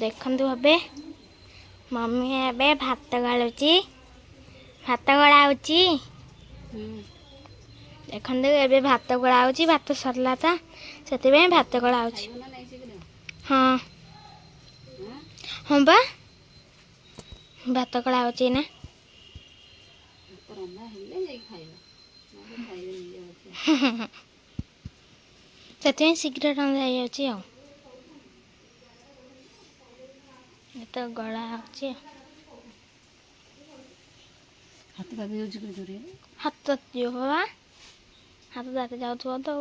देखु हे मम्मी ए भात गालुची भात गला देखु ए भात गला भात सरला था से भात गला हाँ हाँ बा भात गला ना से शीघ्र रंधा हो तो गला हाथ दादी यूज कर जोरे हाथ जो बाबा हाथ दाते जाऊ तो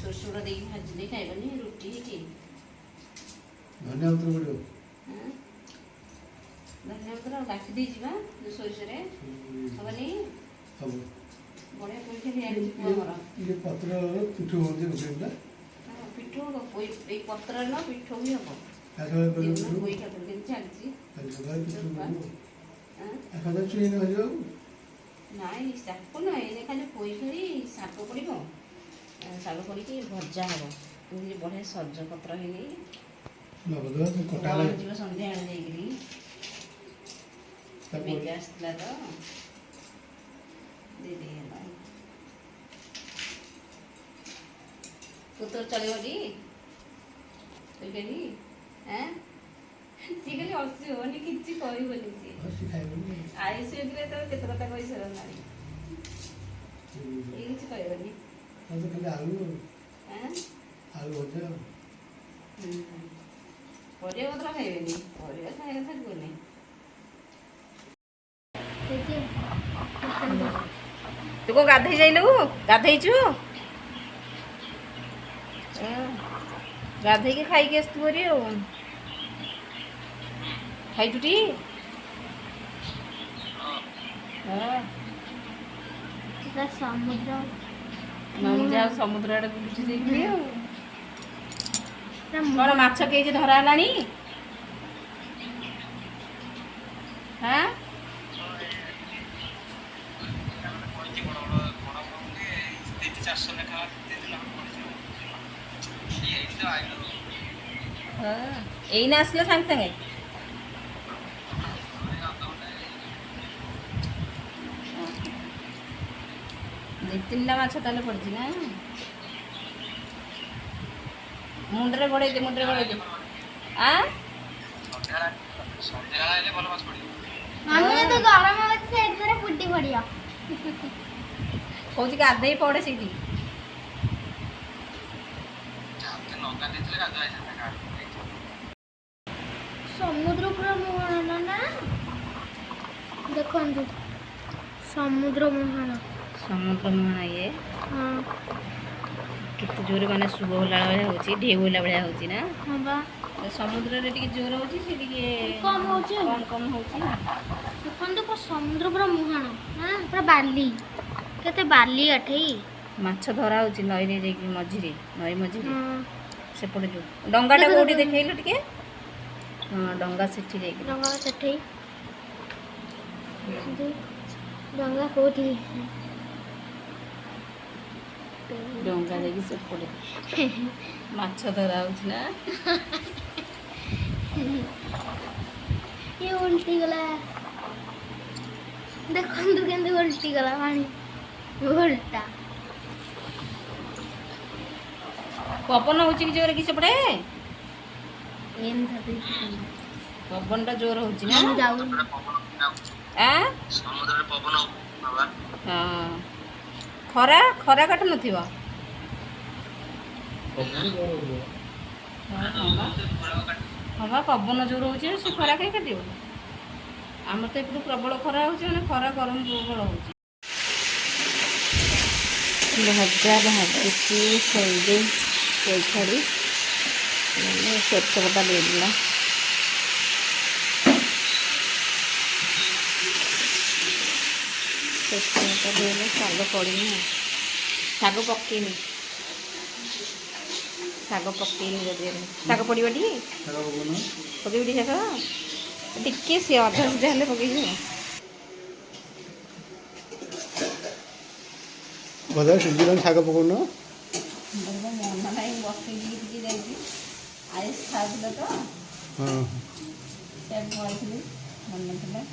सरसोड़ा दे भाजी खाइबनी रुटी धनिया पत्र पड़ो धनिया पत्र काटी दे जीवा सोरिष रे हबनी सब बड़े कोई खेली आनी हमर ये पत्र पिठो होजे गोटेला पिठो ए पत्र न पिठो भी हबो आसले पिठो कोई का दिन चलची आसले पिठो आखदा चुई न हो नाई साको न ए खाली कोई खेली साको पड़िबो साको पड़ी की भजा हबो इनी बड़े सज्ज पत्र हेनी नबदो तो कोटाले जीव संध्या आने जाईकरी तब आसला तो दे दे भाई पुत्र चले डी तो केनी हैं सी खाली हसी होनी किछि कहि बोली सी हसी खाइबनी आई से दिले तो केत कथा कहि सर नारी ए किछि कहि बोली तो खाली आलू हैं आलू हो जाओ परिया पत्र खाइबेनी परिया खाइ था कोनी तू को गाधई जाइलु गाधईचु गाधई के खाई के आस्तु बरी ओ खाई टुटी हां समुद्र नम जा समुद्र आड़े बुझी देखि कौन माछ के जे धरा लानी हां एईना आसले सांग सांगे तीन माछ ताले पड़ी ना मुंडरे बड़े दे आ मम्मी तो गरम होत से इधर फुटी पड़िया कोची गाधई पड़े सीधी समुद्र पूरा मोहन ना देखो समुद्र मोहन ये हाँ कितने जोर माने शुभ होला भाया होची ढेउ होला भाया होची ना हाँ बा समुद्र रे टिके जोर होची से टिके कम होची कम होची देखन तो समुद्र पूरा मोहन ना पूरा बाली केते बाली अठई माछ धरा होची नई रे जेकी मझिरे नई मझिरे से पड़े जो डंगाटा कोठी देखैलो टिके हां डंगा सेठी जेकी डंगा सेठी डंगा कोठी डंगा जेकी से पड़े माछ धरा होची ना ये उल्टी गला देखन तो केंदे उल्टी गला पानी उल्टा पवन होची कि जोर कि सेपड़े एन धबे पवनटा जोर होची ना हम जाऊ आ समुद्र रे पवन बाबा हां खरा खरा काट नथिबा हाँ पवन जोर हो खरा कहीं काट आम तो एपटू प्रबल खरा हो खरा गरम प्रबल हो भजा भाजी खैदे छाड़ी सरसो बटा देदेला सरसो बटा देदेले शाग पड़नी शाग पकेनी ଶାଗ ପକେଇନି ଯଦି ଶାଗ ପଡ଼ିବଟି ଶାଗ ପକଉନ। ପକେଇବି ଶାଗ ଟିକେ ସେ ଅଧା ସିଝା ହେଲେ ପକେଇଯିବ। ଭଜା ସିଝିଲାଣି ଶାଗ ପକଉନ। ମନ ନାହିଁ ବସେଇକି ଟିକେ ଯାଇଛି ଆଇସ୍ ଖାଉଥିଲେ ତ ହଁ ସେ ପଳେଇଥିଲି ମନେ ନଥିଲା।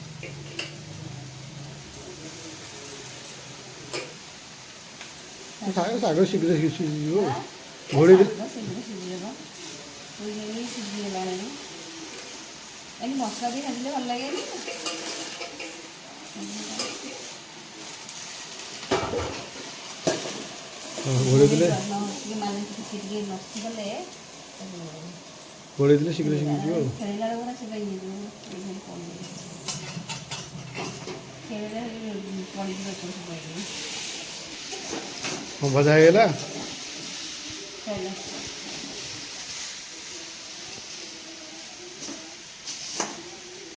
ଶାଗ ଶୀଘ୍ର ସିଝିଯିବ। ଘୋଡ଼େଇ ଦେଲେ ଶୀଘ୍ର ସିଝିଯିବ ସିଝିଗଲାଣି। ଏଠି ମସଲା ଦେଇ ଭାଜିଲେ ଭଲ ଲାଗେନି। ଘୋଡ଼େଇ ଦେଲେ ଟିକେ ନସିଗଲେ ଘୋଡ଼େଇ ଦେଲେ ଶୀଘ୍ର ସିଝିଯିବ ଆଉ। ଖେଳିଲା ବେଳକୁ ସେ ହେଇଯିବ ଖେଳିଲେ ପଡ଼ିଯିବ ହଁ ଭଜା ହେଇଗଲା। ଖେଳିଲା